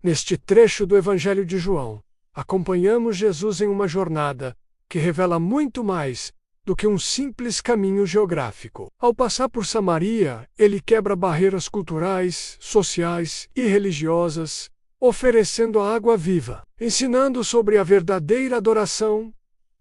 Neste trecho do Evangelho de João, acompanhamos Jesus em uma jornada que revela muito mais do que um simples caminho geográfico. Ao passar por Samaria, ele quebra barreiras culturais, sociais e religiosas, oferecendo a água viva, ensinando sobre a verdadeira adoração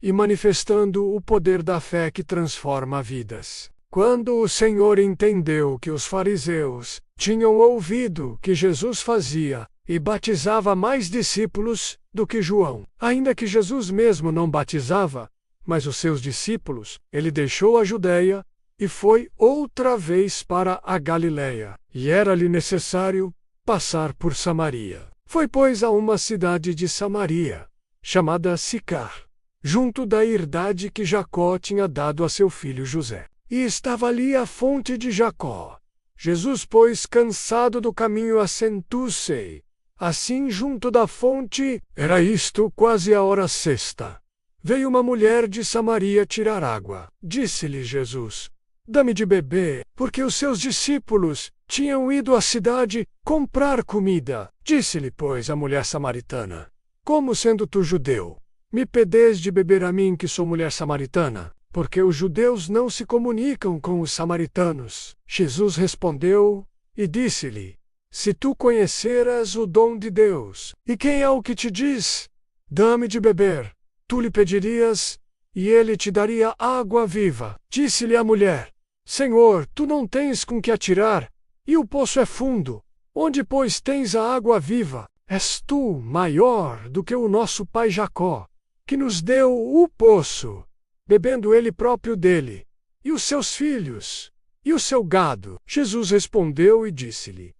e manifestando o poder da fé que transforma vidas. Quando o Senhor entendeu que os fariseus tinham ouvido que Jesus fazia e batizava mais discípulos do que João, ainda que Jesus mesmo não batizava, mas os seus discípulos, ele deixou a Judeia e foi outra vez para a Galileia, e era-lhe necessário passar por Samaria. Foi, pois, a uma cidade de Samaria, chamada Sicar, junto da herdade que Jacó tinha dado a seu filho José. E estava ali a fonte de Jacó. Jesus, pois, cansado do caminho, assentou-se. Assim, junto da fonte, era isto quase a hora sexta. Veio uma mulher de Samaria tirar água. Disse-lhe Jesus: dá-me de beber, porque os seus discípulos tinham ido à cidade comprar comida. Disse-lhe, pois, a mulher samaritana: como, sendo tu judeu, me pedes de beber a mim, que sou mulher samaritana? Porque os judeus não se comunicam com os samaritanos. Jesus respondeu e disse-lhe: se tu conheceras o dom de Deus, e quem é o que te diz: dá-me de beber, tu lhe pedirias, e ele te daria água viva. Disse-lhe a mulher: Senhor, tu não tens com que atirar, e o poço é fundo. Onde, pois, tens a água viva? És tu maior do que o nosso pai Jacó, que nos deu o poço, bebendo ele próprio dele, e os seus filhos, e o seu gado. Jesus respondeu e disse-lhe: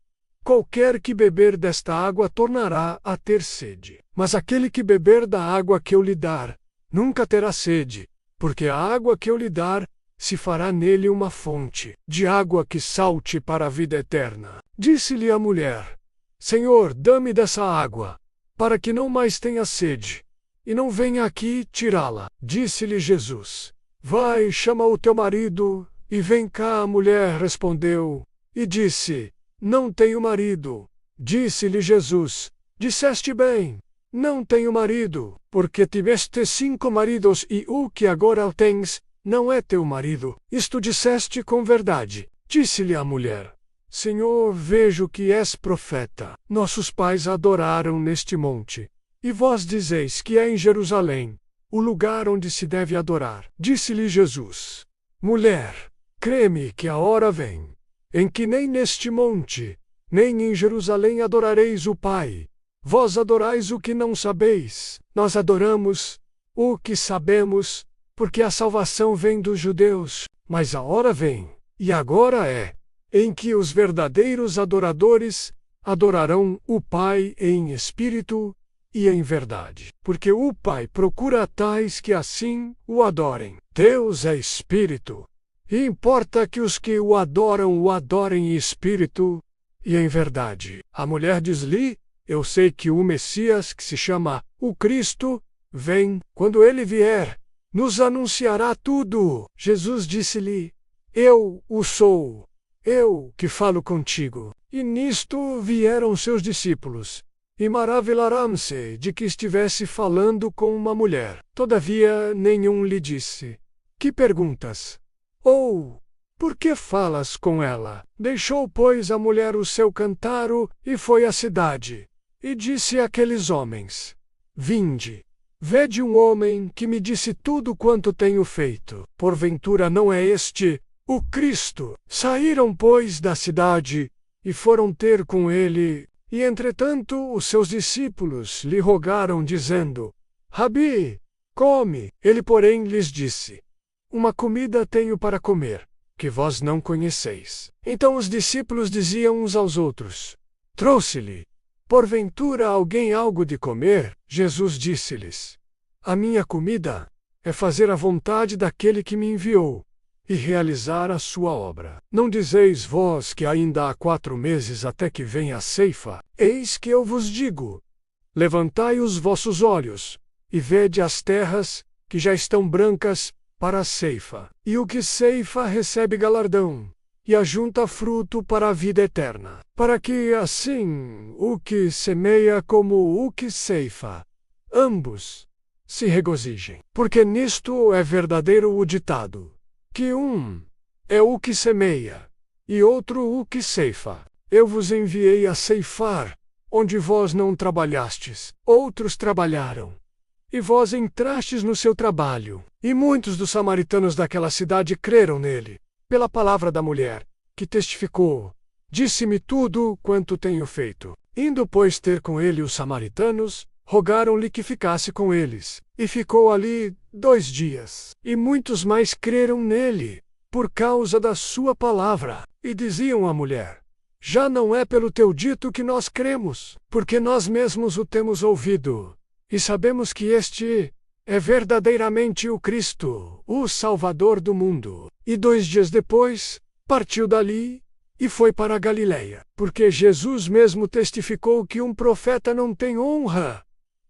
qualquer que beber desta água tornará a ter sede. Mas aquele que beber da água que eu lhe dar, nunca terá sede, porque a água que eu lhe dar se fará nele uma fonte de água que salte para a vida eterna. Disse-lhe a mulher: Senhor, dá-me dessa água, para que não mais tenha sede, e não venha aqui tirá-la. Disse-lhe Jesus: vai, chama o teu marido, e vem cá. A mulher respondeu e disse: não tenho marido. Disse-lhe Jesus: disseste bem, não tenho marido, porque tiveste 5 maridos e o que agora tens não é teu marido. Isto disseste com verdade. Disse-lhe a mulher: Senhor, vejo que és profeta. Nossos pais adoraram neste monte, e vós dizeis que é em Jerusalém o lugar onde se deve adorar. Disse-lhe Jesus: mulher, crê-me que a hora vem, em que nem neste monte, nem em Jerusalém adorareis o Pai. Vós adorais o que não sabeis. Nós adoramos o que sabemos, porque a salvação vem dos judeus. Mas a hora vem, e agora é, em que os verdadeiros adoradores adorarão o Pai em espírito e em verdade. Porque o Pai procura tais que assim o adorem. Deus é espírito, e importa que os que o adorem em espírito e em verdade. A mulher diz-lhe: eu sei que o Messias, que se chama o Cristo, vem. Quando ele vier, nos anunciará tudo. Jesus disse-lhe: eu o sou, eu que falo contigo. E nisto vieram seus discípulos, e maravilharam-se de que estivesse falando com uma mulher. Todavia nenhum lhe disse: que perguntas? Ou, por que falas com ela? Deixou, pois, a mulher o seu cântaro e foi à cidade. E disse àqueles homens: vinde, vede um homem que me disse tudo quanto tenho feito. Porventura não é este o Cristo? Saíram, pois, da cidade e foram ter com ele. E entretanto os seus discípulos lhe rogaram, dizendo: Rabi, come. Ele, porém, lhes disse: uma comida tenho para comer, que vós não conheceis. Então os discípulos diziam uns aos outros: trouxe-lhe, porventura, alguém algo de comer? Jesus disse-lhes: a minha comida é fazer a vontade daquele que me enviou e realizar a sua obra. Não dizeis vós que ainda há 4 meses até que venha a ceifa? Eis que eu vos digo: levantai os vossos olhos e vede as terras, que já estão brancas para a ceifa. E o que ceifa recebe galardão. e ajunta fruto para a vida eterna, para que, assim, o que semeia como o que ceifa, ambos se regozijem. Porque nisto é verdadeiro o ditado, que um é o que semeia, e outro o que ceifa. Eu vos enviei a ceifar, onde vós não trabalhastes, outros trabalharam, e vós entrastes no seu trabalho. E muitos dos samaritanos daquela cidade creram nele, pela palavra da mulher, que testificou: disse-me tudo quanto tenho feito. Indo, pois, ter com ele os samaritanos, rogaram-lhe que ficasse com eles, e ficou ali 2 dias. E muitos mais creram nele, por causa da sua palavra, e diziam à mulher: já não é pelo teu dito que nós cremos, porque nós mesmos o temos ouvido, e sabemos que este é verdadeiramente o Cristo, o Salvador do mundo. E 2 dias depois, partiu dali e foi para a Galileia, porque Jesus mesmo testificou que um profeta não tem honra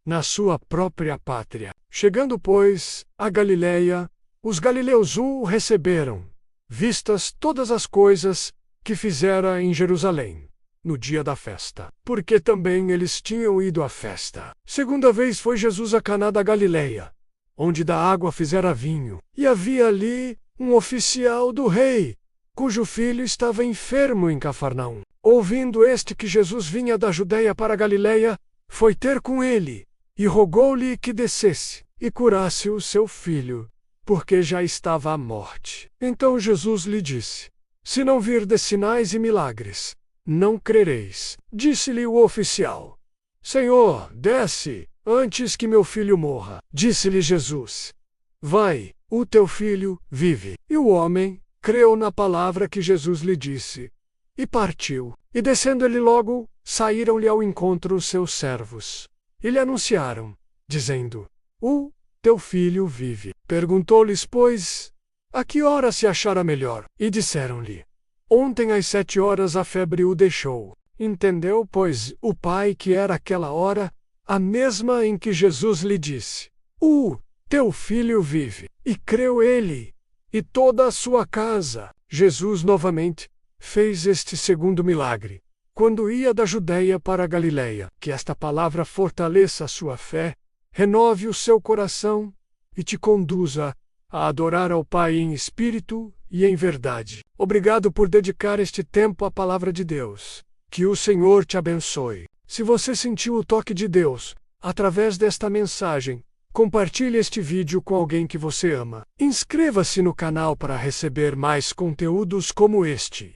na sua própria pátria. Chegando, pois, à Galileia, os galileus o receberam, vistas todas as coisas que fizera em Jerusalém, no dia da festa, porque também eles tinham ido à festa. Segunda vez foi Jesus a Caná da Galileia, onde da água fizera vinho, e havia ali um oficial do rei, cujo filho estava enfermo em Cafarnaum. Ouvindo este que Jesus vinha da Judeia para a Galileia, foi ter com ele, e rogou-lhe que descesse e curasse o seu filho, porque já estava à morte. Então Jesus lhe disse: se não virdes sinais e milagres, não crereis. Disse-lhe o oficial: Senhor, desce, antes que meu filho morra. Disse-lhe Jesus: vai, o teu filho vive. E o homem creu na palavra que Jesus lhe disse, e partiu. E descendo ele logo, saíram-lhe ao encontro os seus servos, e lhe anunciaram, dizendo: o teu filho vive. Perguntou-lhes, pois, a que hora se achara melhor? E disseram-lhe: ontem às 7 horas a febre o deixou. Entendeu, pois, o pai que era aquela hora, a mesma em que Jesus lhe disse: o teu filho vive. E creu ele, e toda a sua casa. Jesus novamente fez este segundo milagre, quando ia da Judeia para a Galileia. Que esta palavra fortaleça a sua fé, renove o seu coração, e te conduza a adorar ao Pai em espírito e em verdade. Obrigado por dedicar este tempo à palavra de Deus. Que o Senhor te abençoe. Se você sentiu o toque de Deus através desta mensagem, compartilhe este vídeo com alguém que você ama. Inscreva-se no canal para receber mais conteúdos como este.